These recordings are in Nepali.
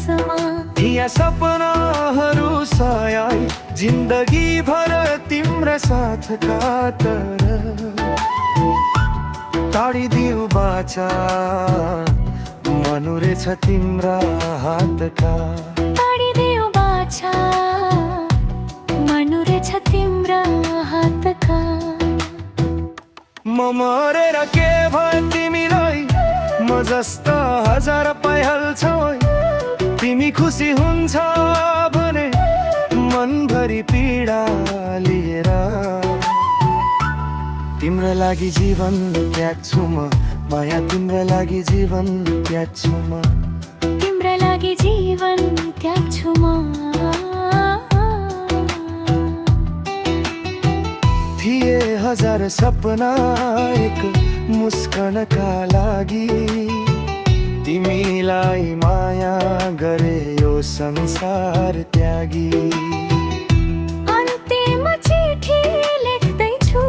सासमा थिया सपनाहरू सयाई जिन्दगी भर तिम्रो साथका तर टाढिदिऊ बाचा मनुरे छ तिम्रा हातका टाढिदिऊ बाचा मनुरे छ तिम्रा हातका म मरेर के भयो तिमीलाई म जस्ता हजार पाइहाल्छौ तिमी खुसी हुन्छ भने मनभरि पीडा लिएर तिम्रो लागि जीवन त्याग्छु म माया तिम्रो लागि जीवन त्याग्छु म तिम्रो लागि जीवन त्याग्छु म थिए हजार सपना एक मुस्कानका लागि तिमीलाई माया गरे यो संसार त्यागी अन्तिम चिठी लेख्दैछु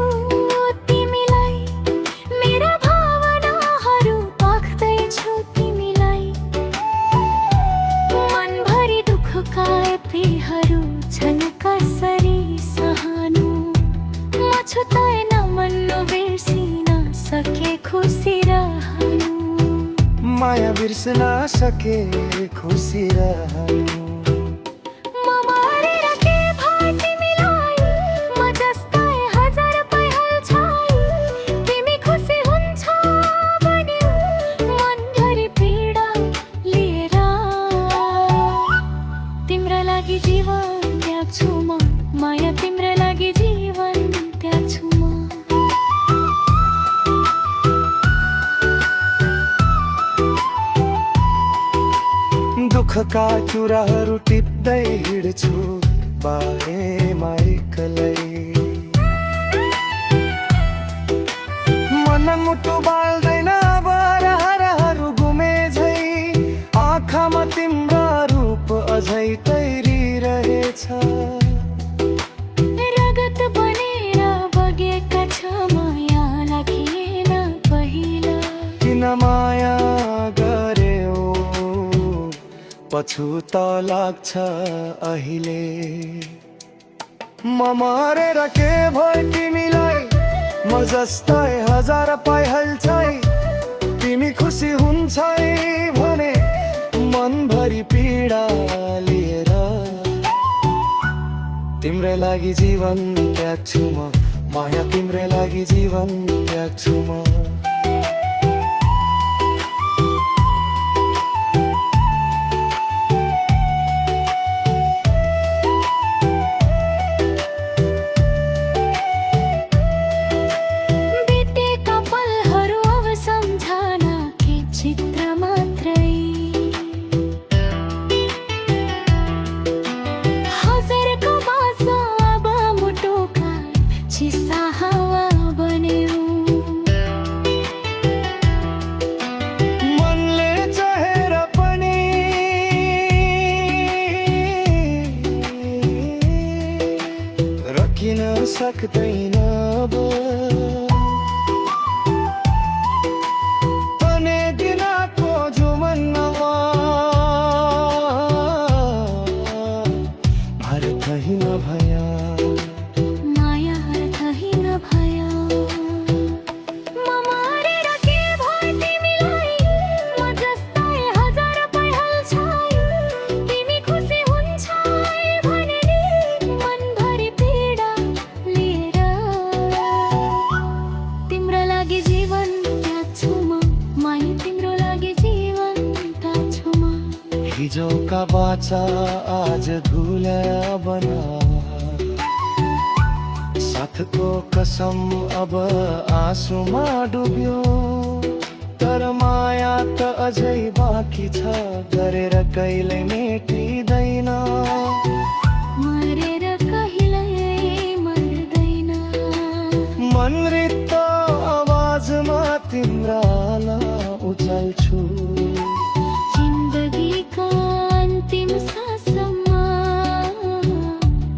तिमीलाई मेरा भावनाहरू पाख्दैछु तिमीलाई मनभरि दुःखका पेहरू छन् कसरी सहनु म छु तै नमन्नु बिर्सिन सके खुसी रहनु माया बिर्सन सके खुसी रहनु म मरेर के भयो तिमीलाई म जस्तै हजार पाइहाल्छौ तिमी खुसी हुन्छ भने मनभरि पीडा लिएर तिम्रो लागि जीवन त्याग्छु म माया तिम्रो लागि जीवन त्याग्छु म दुःखका चुराहरू टिप्दै हिँड्छु बारेमा एक्लै मन मुटु बाल्दैन बरारहरू गुमे झै आँखामा तिम्रो रूप अझै तैरिरहेछ रगत बनेर बगेका छ माया लागिएन पहिला किन माया गर्यो पछुता लाग्छ अहिले म मरेर के भयो तिमीलाई म जस्तै हजार पाइहाल्छै तिमी खुसी हुन्छ भने मनभरि पीडा लिएर तिम्रो लागि जीवन त्याग्छु म माया तिम्रो लागि जीवन त्याग्छु म सक्दैन अब तने दिनको जुमनमा अर्थहीन भया माया अर्थहीन भया म मरेर के भयो तिमीलाई म जस्तै हजार पाइहाल्छौ तिमी खुसी हुन्छ भने नि मनभरि पीडा लिएर तिम्रो लागि जीवन त्याग्छु म माया तिम्रो लागि जीवन त्याग्छु म हिजोका बाचा आज धुला बना साथको कसम अब आँसुमा डुब्यो तर माया त अझै बाँकी छ गरेर कहिल्यै मेटिँदैन मरेर कहिल्यै मर्दैन मन रित्त आवाजमा तिम्रा उचाल्छु जिन्दगीका अन्तिम सासमा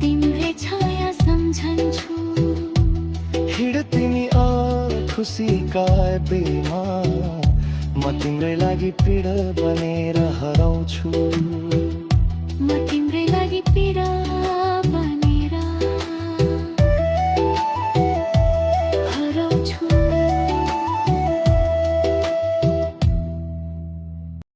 तिम्रै छाया सम्झन्छु हिँड तिमी खुसीका बेमा म तिम्रै लागि लागि पीड बनेर हराउँछु म तिम्रै